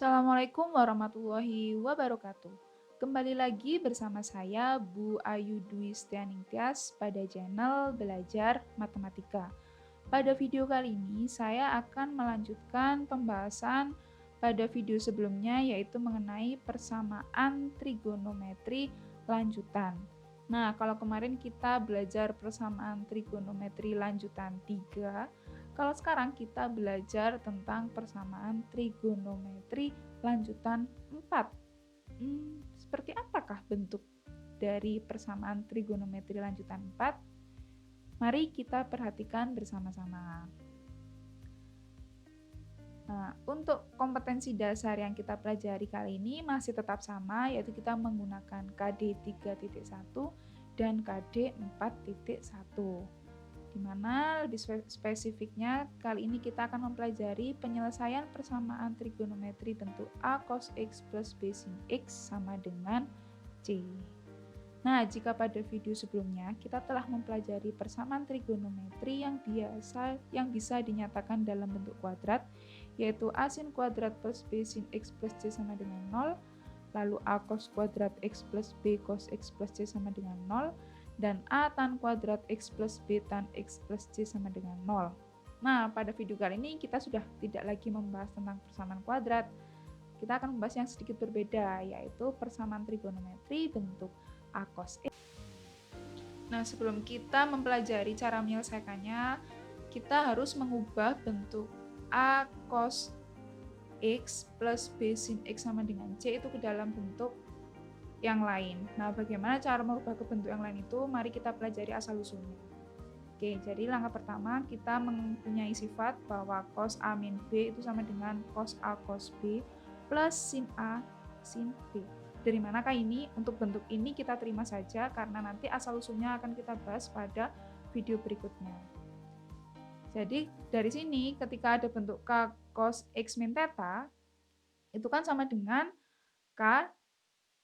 Assalamualaikum warahmatullahi wabarakatuh. Kembali lagi bersama saya Bu Ayu Dwi Stianingtyas pada channel Belajar Matematika. Pada video kali ini saya akan melanjutkan pembahasan pada video sebelumnya yaitu mengenai persamaan trigonometri lanjutan. Nah, kalau kemarin kita belajar persamaan trigonometri lanjutan 3, kalau sekarang kita belajar tentang persamaan trigonometri lanjutan 4. Seperti apakah bentuk dari persamaan trigonometri lanjutan 4? Mari kita perhatikan bersama-sama. Nah, untuk kompetensi dasar yang kita pelajari kali ini masih tetap sama, yaitu kita menggunakan KD 3.1 dan KD 4.1. Di mana lebih spesifiknya kali ini kita akan mempelajari penyelesaian persamaan trigonometri bentuk A cos X plus B sin X sama dengan C. Nah, jika pada video sebelumnya kita telah mempelajari persamaan trigonometri yang bisa dinyatakan dalam bentuk kuadrat, yaitu A sin kuadrat plus B sin X plus C sama dengan 0, lalu A cos kuadrat X plus B cos X plus C sama dengan 0, dan A tan kuadrat X plus B tan X plus C sama dengan 0. Nah, pada video kali ini kita sudah tidak lagi membahas tentang persamaan kuadrat. Kita akan membahas yang sedikit berbeda, yaitu persamaan trigonometri bentuk A cos X. Nah, sebelum kita mempelajari cara menyelesaikannya, kita harus mengubah bentuk A cos X plus B sin X sama dengan C itu ke dalam bentuk yang lain. Nah, bagaimana cara merubah ke bentuk yang lain itu? Mari kita pelajari asal-usulnya. Oke, jadi langkah pertama kita mempunyai sifat bahwa cos A min B itu sama dengan cos A cos B plus sin A sin B. Dari manakah ini? Untuk bentuk ini kita terima saja karena nanti asal-usulnya akan kita bahas pada video berikutnya. Jadi dari sini ketika ada bentuk K cos X min theta, itu kan sama dengan K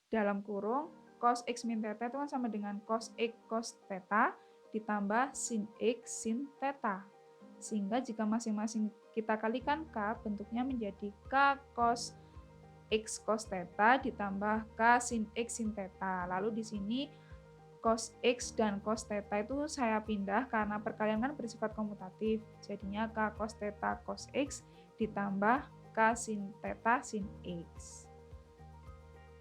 dalam kurung cos X min theta itu kan sama dengan cos X cos theta ditambah sin X sin theta. Sehingga jika masing-masing kita kalikan K, bentuknya menjadi K cos X cos theta ditambah K sin X sin theta. Lalu di sini cos X dan cos theta itu saya pindah karena perkalian kan bersifat komutatif. Jadinya K cos theta cos X ditambah K sin theta sin X.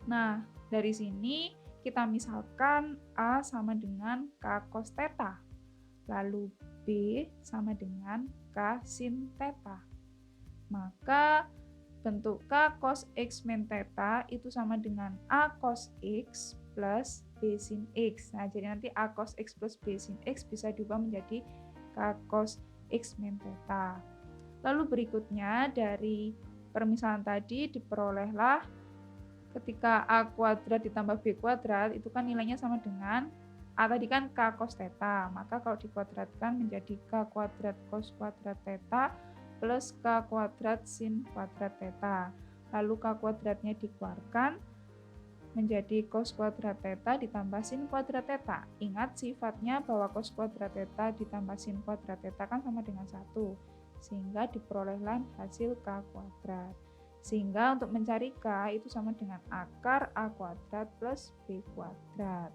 Nah, dari sini kita misalkan A sama dengan K cos theta. Lalu B sama dengan K sin theta. Maka bentuk K cos X min theta itu sama dengan A cos X plus B sin X. Nah, jadi nanti A cos X plus B sin X bisa diubah menjadi K cos X min theta. Lalu berikutnya dari permisalan tadi diperolehlah ketika A kuadrat ditambah B kuadrat itu kan nilainya sama dengan A tadi kan K cos theta. Maka kalau dikuadratkan menjadi K kuadrat cos kuadrat theta plus K kuadrat sin kuadrat theta. Lalu K kuadratnya dikeluarkan menjadi cos kuadrat theta ditambah sin kuadrat theta. Ingat sifatnya bahwa cos kuadrat theta ditambah sin kuadrat theta kan sama dengan 1. Sehingga diperolehlah hasil K kuadrat. Sehingga untuk mencari K itu sama dengan akar A kuadrat plus B kuadrat.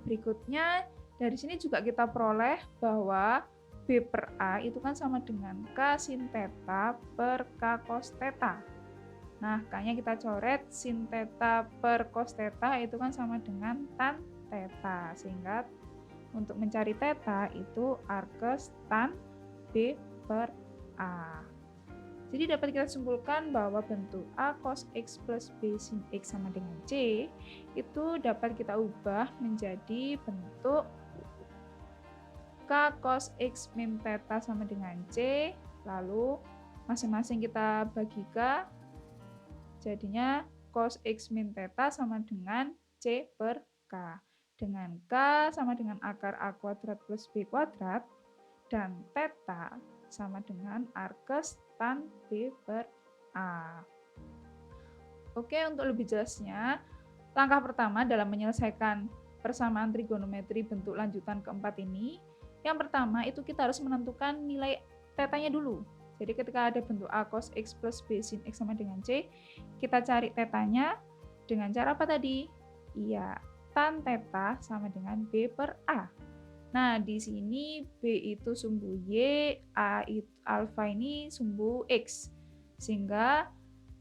Berikutnya dari sini juga kita peroleh bahwa B per A itu kan sama dengan K sin theta per K cos theta. Nah, K-nya kita coret, sin theta per cos theta itu kan sama dengan tan theta. Sehingga untuk mencari theta itu arkes tan B per A. Jadi dapat kita simpulkan bahwa bentuk A cos X plus B sin X sama dengan C itu dapat kita ubah menjadi bentuk K cos X min theta sama dengan C, lalu masing-masing kita bagi K, jadinya cos X min theta sama dengan C per K. Dengan K sama dengan akar A kuadrat plus B kuadrat, dan theta sama dengan arkes tan B per A. Oke, untuk lebih jelasnya, langkah pertama dalam menyelesaikan persamaan trigonometri bentuk lanjutan keempat ini, yang pertama itu kita harus menentukan nilai tetanya dulu. Jadi ketika ada bentuk A cos X plus B sin X sama dengan C, kita cari tetanya dengan cara apa tadi? Iya, tan theta sama dengan B per A. Nah, di sini B itu sumbu Y, alfa ini sumbu X. Sehingga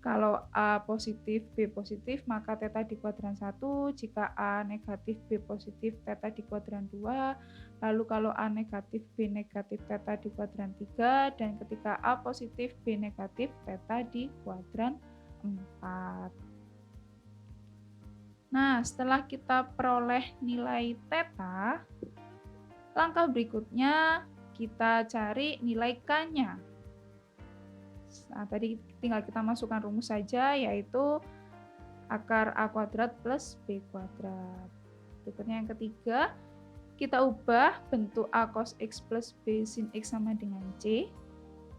kalau A positif, B positif, maka theta di kuadran 1. Jika A negatif, B positif, theta di kuadran 2. Lalu kalau A negatif, B negatif, theta di kuadran 3. Dan ketika A positif, B negatif, theta di kuadran 4. Nah, setelah kita peroleh nilai theta, langkah berikutnya kita cari nilai K-nya. Nah, tadi tinggal kita masukkan rumus saja, yaitu akar A kuadrat plus B kuadrat. Berikutnya yang ketiga, kita ubah bentuk A cos X plus B sin X sama dengan C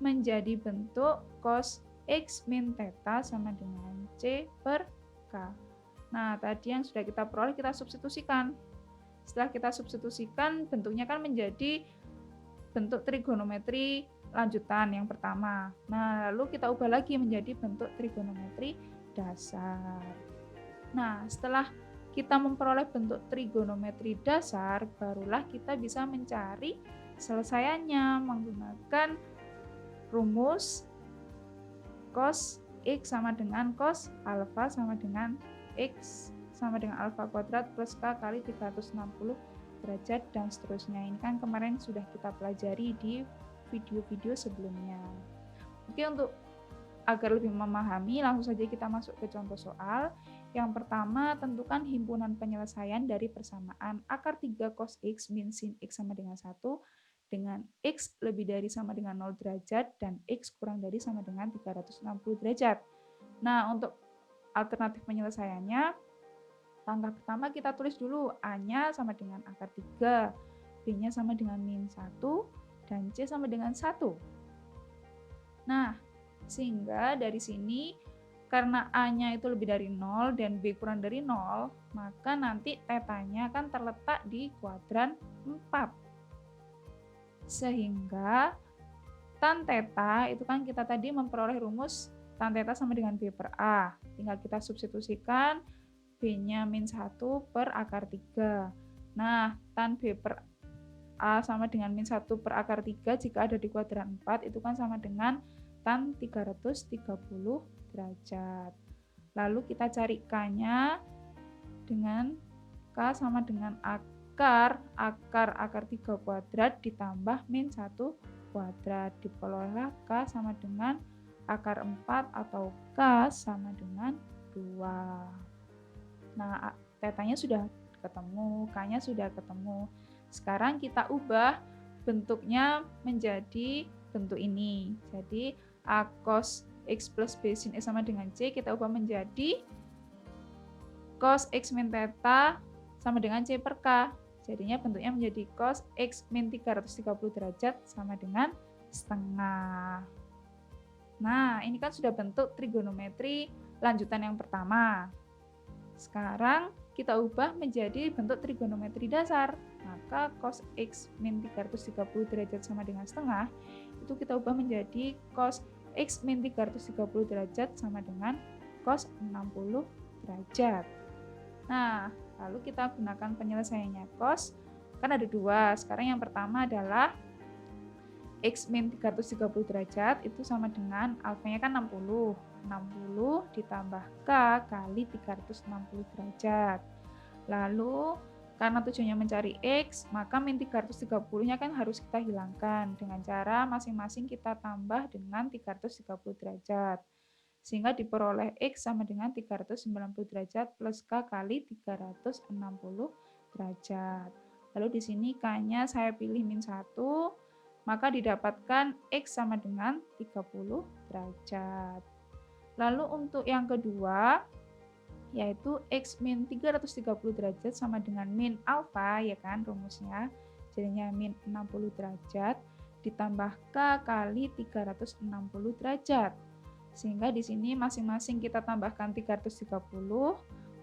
menjadi bentuk cos X min theta sama dengan C per K. Nah, tadi yang sudah kita peroleh kita substitusikan. Setelah kita substitusikan, bentuknya kan menjadi bentuk trigonometri lanjutan yang pertama. Nah, lalu kita ubah lagi menjadi bentuk trigonometri dasar. Nah, setelah kita memperoleh bentuk trigonometri dasar, barulah kita bisa mencari selesaiannya menggunakan rumus cos X sama dengan cos alfa sama dengan X sama dengan alfa kuadrat plus K kali 360 derajat dan seterusnya. Ini kan kemarin sudah kita pelajari di video-video sebelumnya. Oke, untuk agar lebih memahami, langsung saja kita masuk ke contoh soal. Yang pertama, tentukan himpunan penyelesaian dari persamaan akar 3 cos X min sin X sama dengan 1 dengan X lebih dari sama dengan 0 derajat dan X kurang dari sama dengan 360 derajat. Nah, untuk alternatif penyelesaiannya, langkah pertama kita tulis dulu A-nya sama dengan akar 3, B-nya sama dengan min 1, dan C sama dengan 1. Nah, sehingga dari sini karena A-nya itu lebih dari 0 dan B kurang dari 0, maka nanti tetanya akan terletak di kuadran 4. Sehingga tan theta itu kan kita tadi memperoleh rumus tan theta sama dengan B per A. Tinggal kita substitusikan B-nya min 1 per akar 3. Nah, tan B per A sama dengan min 1 per akar 3 jika ada di kuadran 4 itu kan sama dengan tan 330 derajat. Lalu kita cari K-nya dengan K sama dengan akar 3 kuadrat ditambah min 1 kuadrat. Diperolehlah K sama dengan akar 4 atau K sama dengan 2. Nah, tetanya sudah ketemu, K-nya sudah ketemu. Sekarang kita ubah bentuknya menjadi bentuk ini. Jadi, A cos X plus B sin X sama dengan C, kita ubah menjadi cos X min theta sama dengan C per K. Jadinya bentuknya menjadi cos X min 330 derajat sama dengan setengah. Nah, ini kan sudah bentuk trigonometri lanjutan yang pertama. Sekarang kita ubah menjadi bentuk trigonometri dasar. Maka cos X min 330 derajat sama dengan setengah, itu kita ubah menjadi cos X min 330 derajat sama dengan cos 60 derajat. Nah, lalu kita gunakan penyelesaiannya cos. Kan ada dua. Sekarang yang pertama adalah X min 330 derajat itu sama dengan alfanya kan 60. 60 ditambah K kali 360 derajat. Lalu karena tujuannya mencari X, maka min 330-nya kan harus kita hilangkan dengan cara masing-masing kita tambah dengan 330 derajat. Sehingga diperoleh X sama dengan 390 derajat plus K kali 360 derajat. Lalu di sini K-nya saya pilih min 1, maka didapatkan X sama dengan 30 derajat. Lalu untuk yang kedua, yaitu X min 330 derajat sama dengan min alfa, ya kan rumusnya. Jadinya min 60 derajat ditambah K kali 360 derajat. Sehingga di sini masing-masing kita tambahkan 330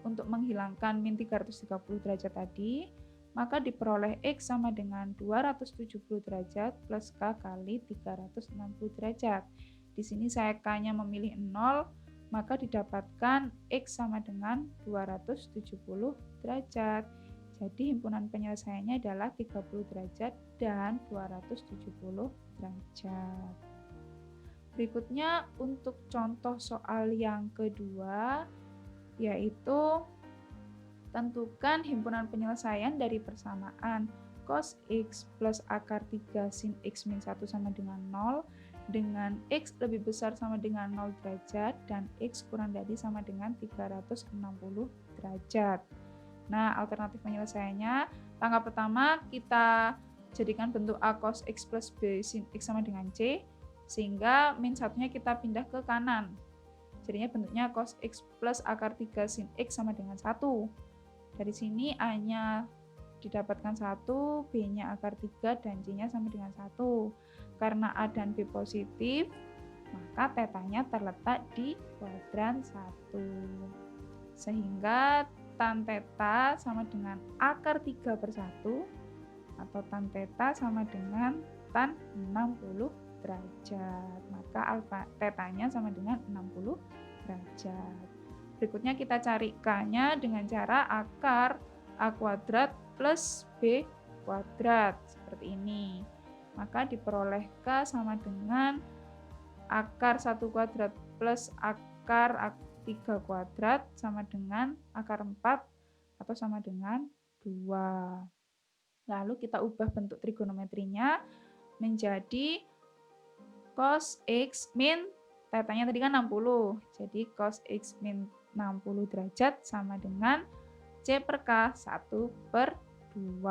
untuk menghilangkan min 330 derajat tadi. maka diperoleh X sama dengan 270 derajat plus K kali 360 derajat. Di sini saya K-nya memilih 0, maka didapatkan X sama dengan 270 derajat. Jadi himpunan penyelesaiannya adalah 30 derajat dan 270 derajat. Berikutnya untuk contoh soal yang kedua, yaitu tentukan himpunan penyelesaian dari persamaan cos X plus akar 3 sin X min 1 sama dengan 0 dengan X lebih besar sama dengan 0 derajat dan X kurang dari sama dengan 360 derajat. Nah, alternatif penyelesaiannya, langkah pertama kita jadikan bentuk A cos X plus B sin X sama dengan C, sehingga min satunya kita pindah ke kanan. Jadinya bentuknya cos X plus akar 3 sin X sama dengan 1. Dari sini A-nya didapatkan 1, B-nya akar 3, dan C-nya sama dengan 1. Karena A dan B positif, maka tetanya terletak di kuadran 1. Sehingga tan teta sama dengan akar 3 per 1, atau tan teta sama dengan tan 60 derajat. Maka alfa tetanya sama dengan 60 derajat. Berikutnya kita cari K-nya dengan cara akar A kuadrat plus B kuadrat, seperti ini. Maka diperoleh K sama dengan akar 1 kuadrat plus akar 3 kuadrat sama dengan akar 4 atau sama dengan 2. Lalu kita ubah bentuk trigonometrinya menjadi cos X min, tetanya tadi kan 60, jadi cos X min 60 derajat sama dengan C per K 1 per 2.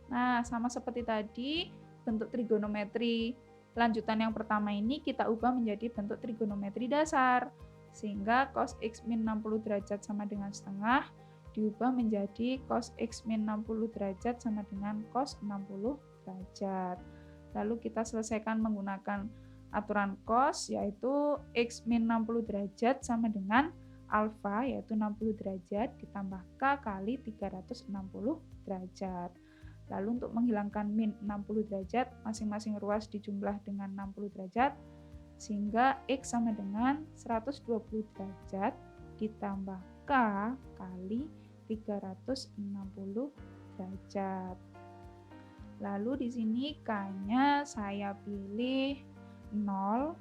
Nah, sama seperti tadi, bentuk trigonometri lanjutan yang pertama ini kita ubah menjadi bentuk trigonometri dasar. Sehingga cos X min 60 derajat sama dengan setengah diubah menjadi cos X min 60 derajat sama dengan cos 60 derajat. Lalu kita selesaikan menggunakan aturan cos, yaitu X min 60 derajat sama dengan alfa, yaitu 60 derajat ditambah K kali 360 derajat. Lalu untuk menghilangkan min 60 derajat, masing-masing ruas dijumlah dengan 60 derajat, sehingga X sama dengan 120 derajat ditambah K kali 360 derajat. Lalu di sini K-nya saya pilih 0,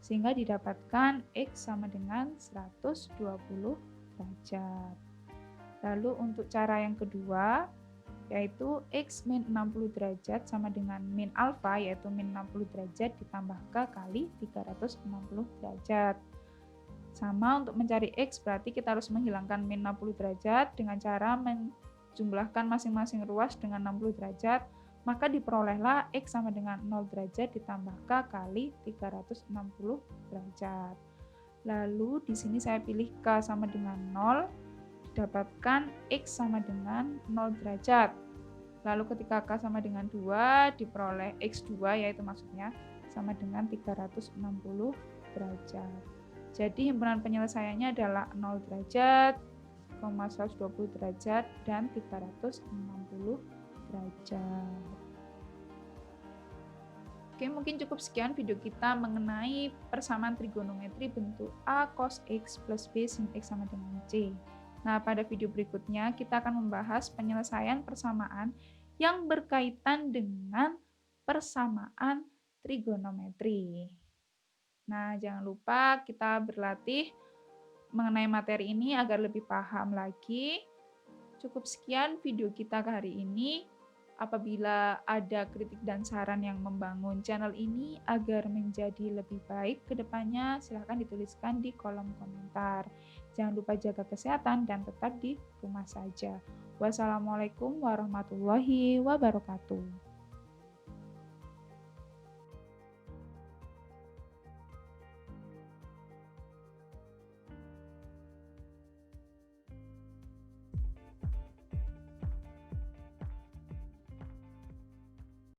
sehingga didapatkan X sama dengan 120 derajat. Lalu untuk cara yang kedua, yaitu X min 60 derajat sama dengan min alfa, yaitu min 60 derajat ditambah K kali 360 derajat. Sama untuk mencari X, berarti kita harus menghilangkan min 60 derajat dengan cara menjumlahkan masing-masing ruas dengan 60 derajat, maka diperolehlah X sama dengan 0 derajat ditambah K kali 360 derajat. Lalu di sini saya pilih K sama dengan 0, didapatkan X sama dengan 0 derajat. Lalu ketika K sama dengan 2, diperoleh X2, yaitu maksudnya sama dengan 360 derajat. Jadi himpunan penyelesaiannya adalah 0 derajat, 120 derajat, dan 360 derajat. Oke, mungkin cukup sekian video kita mengenai persamaan trigonometri bentuk A cos X plus B sin X sama dengan C. Nah, pada video berikutnya kita akan membahas penyelesaian persamaan yang berkaitan dengan persamaan trigonometri. Nah, jangan lupa kita berlatih mengenai materi ini agar lebih paham lagi. Cukup sekian video kita hari ini. Apabila ada kritik dan saran yang membangun channel ini agar menjadi lebih baik ke depannya, silahkan dituliskan di kolom komentar. Jangan lupa jaga kesehatan dan tetap di rumah saja. Wassalamualaikum warahmatullahi wabarakatuh.